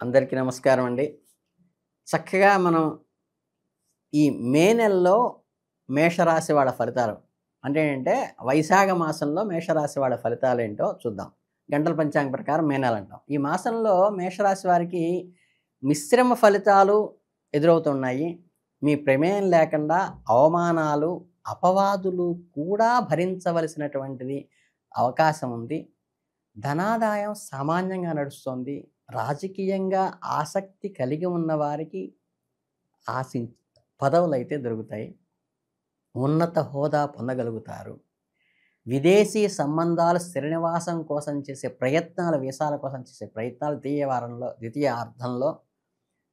అందరికీ నమస్కారం అండి. చక్కగా మనం ఈ మే నెలలో మేషరాశి వాళ్ళ ఫలితాలు అంటే ఏంటంటే వైశాఖ మాసంలో మేషరాశి వాళ్ళ ఫలితాలు ఏంటో చూద్దాం. గంటల పంచాంగం ప్రకారం మే నెల అంటాం. ఈ మాసంలో మేషరాశి వారికి మిశ్రమ ఫలితాలు ఎదురవుతున్నాయి. మీ ప్రమేయం లేకుండా అవమానాలు, అపవాదులు కూడా భరించవలసినటువంటిది అవకాశం ఉంది. ధనాదాయం సామాన్యంగా నడుస్తోంది. రాజకీయంగా ఆసక్తి కలిగి ఉన్న వారికి పదవులైతే దొరుకుతాయి. ఉన్నత హోదా పొందగలుగుతారు. విదేశీ సంబంధాలు స్థిర నివాసం కోసం చేసే ప్రయత్నాలు, వీసాల కోసం చేసే ప్రయత్నాలు ద్వితీయార్థంలో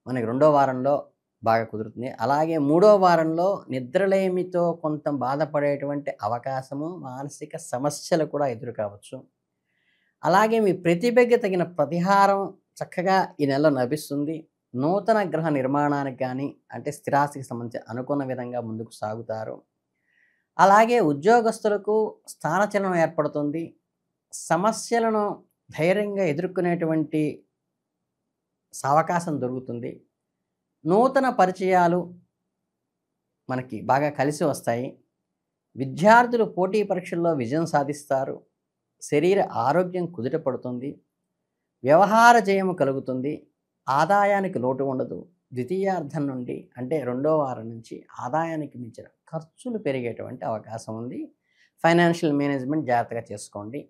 మనకి రెండో వారంలో బాగా కుదురుతుంది. అలాగే మూడో వారంలో నిద్రలేమితో కొంత బాధపడేటువంటి అవకాశము, మానసిక సమస్యలు కూడా ఎదురు కావచ్చు. అలాగే మీ ప్రతిభకి తగిన ప్రతిహారం చక్కగా ఈ నెలలో లభిస్తుంది. నూతన గ్రహ నిర్మాణానికి కానీ అంటే స్థిరాస్తికి సంబంధించి అనుకున్న విధంగా ముందుకు సాగుతారు. అలాగే ఉద్యోగస్తులకు స్థానచలనం ఏర్పడుతుంది. సమస్యలను ధైర్యంగా ఎదుర్కొనేటువంటి అవకాశం దొరుకుతుంది. నూతన పరిచయాలు మనకి బాగా కలిసి వస్తాయి. విద్యార్థులు పోటీ పరీక్షల్లో విజయం సాధిస్తారు. శరీర ఆరోగ్యం కుదుటపడుతుంది. వ్యవహార జయము కలుగుతుంది. ఆదాయానికి లోటు ఉండదు. ద్వితీయార్థం నుండి అంటే రెండో వారం నుంచి ఆదాయానికి మించిన ఖర్చులు పెరిగేటువంటి అవకాశం ఉంది. ఫైనాన్షియల్ మేనేజ్మెంట్ జాగ్రత్తగా చేసుకోండి.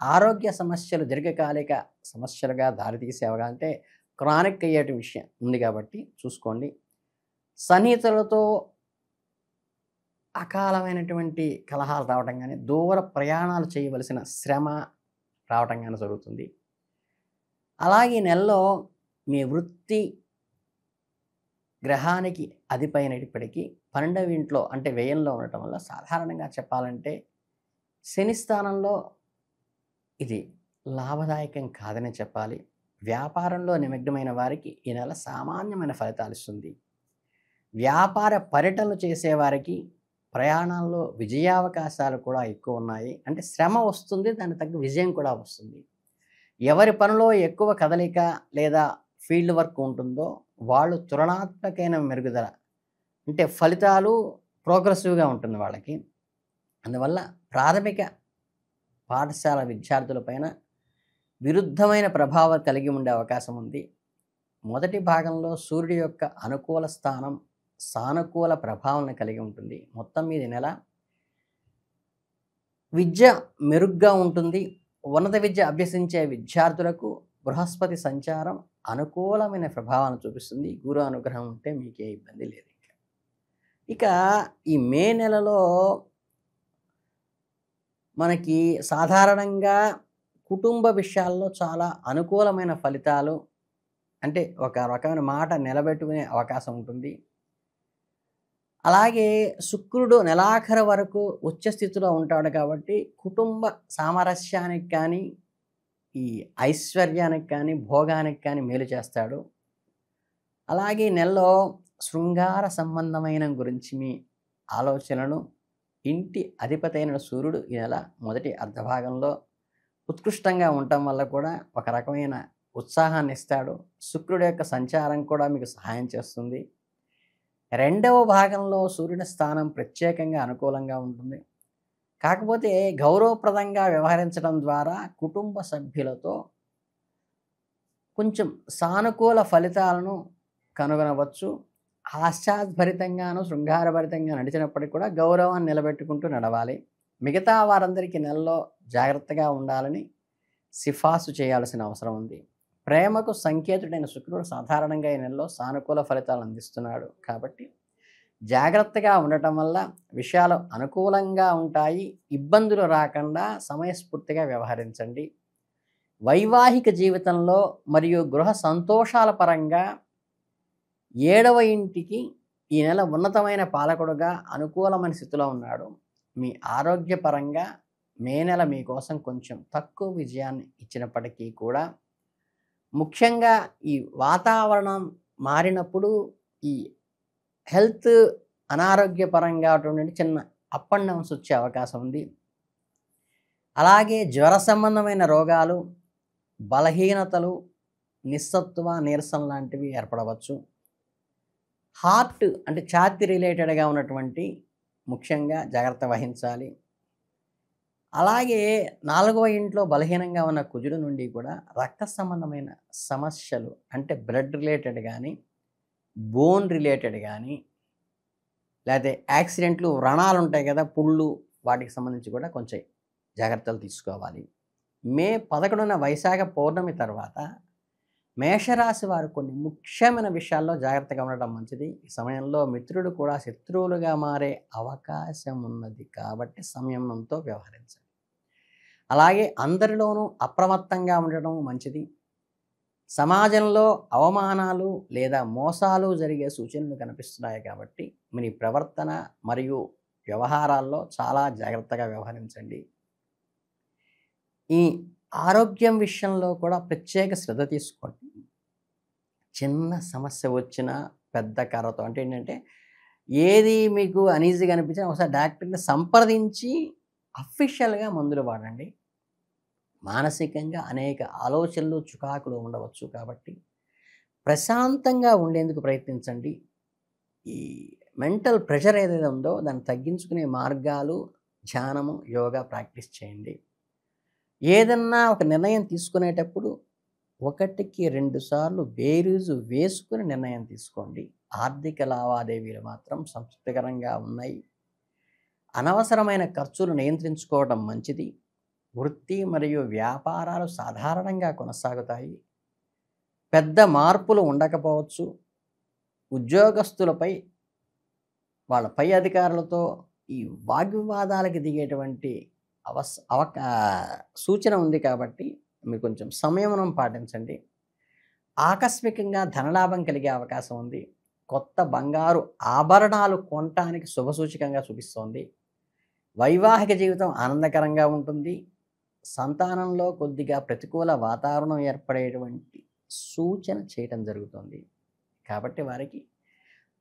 ఆరోగ్య సమస్యలు దీర్ఘకాలిక సమస్యలుగా దారితీసేవగా అంటే క్రానిక్ అయ్యే విషయం ఉంది కాబట్టి చూసుకోండి. సన్నిహితులతో అకాలమైనటువంటి కలహాలు రావటం కానీ, దూర ప్రయాణాలు చేయవలసిన శ్రమ రావటం కానీ జరుగుతుంది. అలాగే ఈ నెలలో మీ వృత్తి గ్రహానికి అధిపైనప్పటికీ 12వ ఇంట్లో అంటే వ్యయంలో ఉండటం వల్ల సాధారణంగా చెప్పాలంటే శని స్థానంలో ఇది లాభదాయకం కాదని చెప్పాలి. వ్యాపారంలో నిమగ్నమైన వారికి ఈ నెల సామాన్యమైన ఫలితాలు ఇస్తుంది. వ్యాపార పర్యటనలు చేసేవారికి ప్రయాణాల్లో విజయావకాశాలు కూడా ఎక్కువ ఉన్నాయి. అంటే శ్రమ వస్తుంది, దానికి తగ్గ విజయం కూడా వస్తుంది. ఎవరి పనిలో ఎక్కువ కదలిక లేదా ఫీల్డ్ వర్క్ ఉంటుందో వాళ్ళు తులనాత్మకమైన మెరుగుదల అంటే ఫలితాలు ప్రోగ్రెసివ్గా ఉంటుంది వాళ్ళకి. అందువల్ల ప్రాథమిక పాఠశాల విద్యార్థులపైన విరుద్ధమైన ప్రభావం కలిగి ఉండే అవకాశం ఉంది. మొదటి భాగంలో సూర్యుడి యొక్క అనుకూల స్థానం సానుకూల ప్రభావాలను కలిగి ఉంటుంది. మొత్తం మీద నెల విద్య మెరుగ్గా ఉంటుంది. ఉన్నత విద్య అభ్యసించే విద్యార్థులకు బృహస్పతి సంచారం అనుకూలమైన ప్రభావాన్ని చూపిస్తుంది. గురు అనుగ్రహం ఉంటే మీకే ఇబ్బంది లేదు. ఇక ఈ మే నెలలో మనకి సాధారణంగా కుటుంబ విషయాల్లో చాలా అనుకూలమైన ఫలితాలు అంటే ఒక రకమైన మాట నిలబెట్టుకునే అవకాశం ఉంటుంది. అలాగే శుక్రుడు నెలాఖరు వరకు ఉచ్చ స్థితిలో ఉంటాడు కాబట్టి కుటుంబ సామరస్యానికి కానీ ఈ ఐశ్వర్యానికి కానీ భోగానికి కానీ మేలు చేస్తాడు. అలాగే నెలలో శృంగార సంబంధమైన గురించి మీ ఆలోచనలను ఇంటి అధిపతి అయిన సూర్యుడు ఈ నెల మొదటి అర్ధభాగంలో ఉత్కృష్టంగా ఉండటం వల్ల కూడా ఒక రకమైన ఉత్సాహాన్ని ఇస్తాడు. శుక్రుడి యొక్క సంచారం కూడా మీకు సహాయం చేస్తుంది. రెండవ భాగంలో సూర్యుని స్థానం ప్రత్యేకంగా అనుకూలంగా ఉంటుంది. కాకపోతే గౌరవప్రదంగా వ్యవహరించడం ద్వారా కుటుంబ సభ్యులతో కొంచెం సానుకూల ఫలితాలను కనుగొనవచ్చు. హాస్యాస్భరితంగాను శృంగారభరితంగా నడిచినప్పటికీ కూడా గౌరవాన్ని నిలబెట్టుకుంటూ నడవాలి. మిగతా వారందరికీ నెలలో జాగ్రత్తగా ఉండాలని సిఫార్సు చేయాల్సిన అవసరం ఉంది. ప్రేమకు సంకేతుడైన శుక్రుడు సాధారణంగా ఈ నెలలో సానుకూల ఫలితాలు అందిస్తున్నాడు కాబట్టి జాగ్రత్తగా ఉండటం వల్ల విషయాలు అనుకూలంగా ఉంటాయి. ఇబ్బందులు రాకుండా సమయస్ఫూర్తిగా వ్యవహరించండి. వైవాహిక జీవితంలో మరియు గృహ సంతోషాల పరంగా 7వ ఇంటికి ఈ నెల ఉన్నతమైన పాలకుడుగా అనుకూలమైన స్థితిలో ఉన్నాడు. మీ ఆరోగ్యపరంగా మే నెల మీకోసం కొంచెం తక్కువ విజయాన్ని ఇచ్చినప్పటికీ కూడా ముఖ్యంగా ఈ వాతావరణం మారినప్పుడు ఈ హెల్త్ అనారోగ్యపరంగా అటువంటి చిన్న అప్ అండ్ డౌన్స్ వచ్చే అవకాశం ఉంది. అలాగే జ్వర సంబంధమైన రోగాలు, బలహీనతలు, నిస్సత్వ, నీరసం లాంటివి ఏర్పడవచ్చు. హార్ట్ అంటే ఛాతీ రిలేటెడ్గా ఉన్నటువంటి ముఖ్యంగా జాగ్రత్త వహించాలి. అలాగే 4వ ఇంట్లో బలహీనంగా ఉన్న కుజుడు నుండి కూడా రక్త సంబంధమైన సమస్యలు అంటే బ్లడ్ రిలేటెడ్ కానీ, బోన్ రిలేటెడ్ కానీ, లేకపోతే యాక్సిడెంట్లు, వ్రణాలు ఉంటాయి కదా, పుళ్ళు, వాటికి సంబంధించి కూడా కొంచెం జాగ్రత్తలు తీసుకోవాలి. మే 11న వైశాఖ పౌర్ణమి తర్వాత మేషరాశి వారు కొన్ని ముఖ్యమైన విషయాల్లో జాగ్రత్తగా ఉండటం మంచిది. ఈ సమయంలో మిత్రులు కూడా శత్రువులుగా మారే అవకాశం ఉన్నది కాబట్టి సంయమనంతో వ్యవహరించండి. అలాగే అందరిలోనూ అప్రమత్తంగా ఉండటం మంచిది. సమాజంలో అవమానాలు లేదా మోసాలు జరిగే సూచనలు కనిపిస్తున్నాయి కాబట్టి మీ ప్రవర్తన మరియు వ్యవహారాల్లో చాలా జాగ్రత్తగా వ్యవహరించండి. ఈ ఆరోగ్యం విషయంలో కూడా ప్రత్యేక శ్రద్ధ తీసుకోండి. చిన్న సమస్య వచ్చినా పెద్ద కర్రతో అంటే ఏంటంటే ఏది మీకు అనీజీగా అనిపించినా ఒకసారి డాక్టర్ని సంప్రదించి అఫీషియల్గా మందులు వాడండి. మానసికంగా అనేక ఆలోచనలు, చుకాకులు ఉండవచ్చు కాబట్టి ప్రశాంతంగా ఉండేందుకు ప్రయత్నించండి. ఈ మెంటల్ ప్రెషర్ ఏదైతే ఉందో దాన్ని తగ్గించుకునే మార్గాలు ధ్యానము, యోగా ప్రాక్టీస్ చేయండి. ఏదన్నా ఒక నిర్ణయం తీసుకునేటప్పుడు 1కి 2 సార్లు బేరీజు వేసుకుని నిర్ణయం తీసుకోండి. ఆర్థిక లావాదేవీలు మాత్రం సంతృప్తికరంగా ఉన్నాయి. అనవసరమైన ఖర్చులు నియంత్రించుకోవడం మంచిది. వృత్తి మరియు వ్యాపారాలు సాధారణంగా కొనసాగుతాయి. పెద్ద మార్పులు ఉండకపోవచ్చు. ఉద్యోగస్తులపై వాళ్ళ పై అధికారులతో ఈ వాగ్వివాదాలకు దిగేటువంటి సూచన ఉంది కాబట్టి మీరు కొంచెం సంయమనం పాటించండి. ఆకస్మికంగా ధనలాభం కలిగే అవకాశం ఉంది. కొత్త బంగారు ఆభరణాలు కొనటానికి శుభసూచకంగా చూపిస్తోంది. వైవాహిక జీవితం ఆనందకరంగా ఉంటుంది. సంతానంలో కొద్దిగా ప్రతికూల వాతావరణం ఏర్పడేటువంటి సూచన చేయటం జరుగుతుంది. కాబట్టి వారికి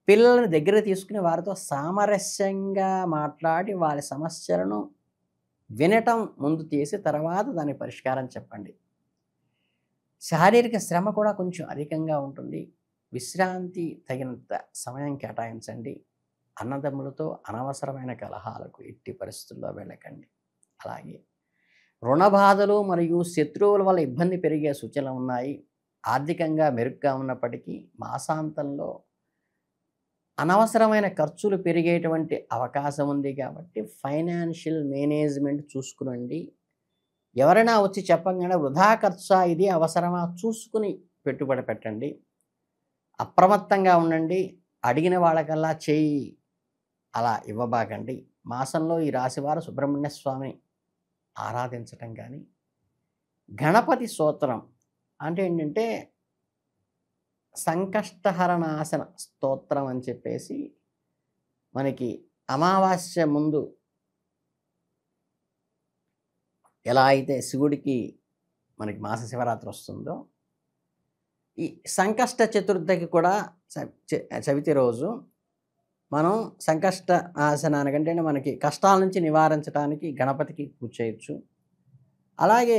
పిల్లలను దగ్గర తీసుకుని వారితో సామరస్యంగా మాట్లాడి వారి సమస్యలను వినటం ముందు చేసి తర్వాత దాని పరిష్కారం చెప్పండి. శారీరక శ్రమ కూడా కొంచెం అధికంగా ఉంటుంది. విశ్రాంతి తగినంత సమయం కేటాయించండి. అన్నదమ్ములతో అనవసరమైన కలహాలకు ఎట్టి పరిస్థితుల్లో వెళ్ళకండి. అలాగే రుణ బాధలు మరియు శత్రువుల వల్ల ఇబ్బంది పెరిగే సూచనలు ఉన్నాయి. ఆర్థికంగా మెరుగ్గా ఉన్నప్పటికీ మాసాంతంలో అనవసరమైన ఖర్చులు పెరిగేటువంటి అవకాశం ఉంది కాబట్టి ఫైనాన్షియల్ మేనేజ్మెంట్ చూసుకునండి. ఎవరైనా వచ్చి చెప్పగానే వృధా ఖర్చా, ఇది అవసరమా చూసుకుని పెట్టుబడి పెట్టండి. అప్రమత్తంగా ఉండండి. అడిగిన వాళ్ళకల్లా చేయి అలా ఇవ్వబాకండి. మాసంలో ఈ రాశివారు సుబ్రహ్మణ్య స్వామిని ఆరాధించటం కానీ, గణపతి స్తోత్రం అంటే ఏంటంటే సంకష్టహరణాసన స్తోత్రం అని చెప్పేసి మనకి అమావాస్య ముందు ఎలా అయితే శివుడికి మనకి మాస శివరాత్రి వస్తుందో, ఈ సంకష్ట చతుర్థికి కూడా చవితి రోజు మనం సంకష్ట ఆసనానికంటే మనకి కష్టాల నుంచి నివారించడానికి గణపతికి పూజ చేయొచ్చు. అలాగే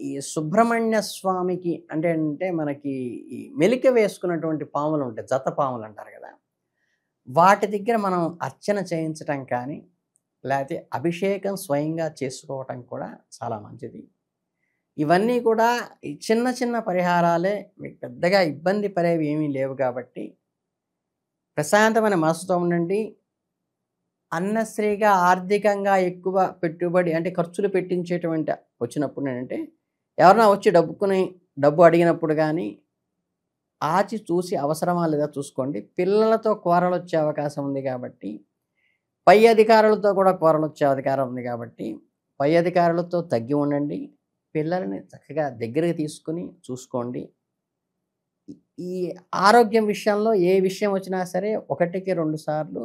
ఈ సుబ్రహ్మణ్య స్వామికి అంటే మనకి ఈ మెలిక వేసుకున్నటువంటి పాములు ఉంటాయి, జత పాములు అంటారు కదా, వాటి దగ్గర మనం అర్చన చేయించటం కానీ లేకపోతే అభిషేకం స్వయంగా చేసుకోవటం కూడా చాలా మంచిది. ఇవన్నీ కూడా ఈ చిన్న చిన్న పరిహారాలే, మీకు పెద్దగా ఇబ్బంది పడేవి ఏమీ లేవు కాబట్టి ప్రశాంతమైన మనసుతో ఉండండి. అన్నశ్రీగా ఆర్థికంగా ఎక్కువ పెట్టుబడి అంటే ఖర్చులు పెట్టించేటువంటి వచ్చినప్పుడు ఏంటంటే ఎవరైనా వచ్చి డబ్బు అడిగినప్పుడు కానీ ఆచి చూసి అవసరమా లేదా చూసుకోండి. పిల్లలతో కోరలు వచ్చే అవకాశం ఉంది కాబట్టి, పై అధికారులతో కూడా కోరలు వచ్చే అధికారం ఉంది కాబట్టి పై అధికారులతో తగ్గి ఉండండి. పిల్లల్ని చక్కగా దగ్గరికి తీసుకుని చూసుకోండి. ఈ ఆరోగ్యం విషయంలో ఏ విషయం వచ్చినా సరే 1కి 2 సార్లు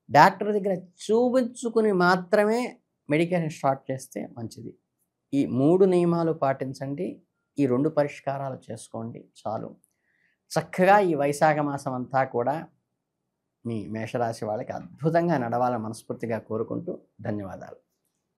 డాక్టర్ దగ్గర చూపించుకుని మాత్రమే మెడికేషన్ స్టార్ట్ చేస్తే మంచిది. ఈ 3 నియమాలు పాటించండి. ఈ 2 పరిష్కారాలు చేసుకోండి చాలు. చక్కగా ఈ వైశాఖ మాసం అంతా కూడా మీ మేషరాశి వాళ్ళకి అద్భుతంగా నడవాలని మనస్ఫూర్తిగా కోరుకుంటూ ధన్యవాదాలు.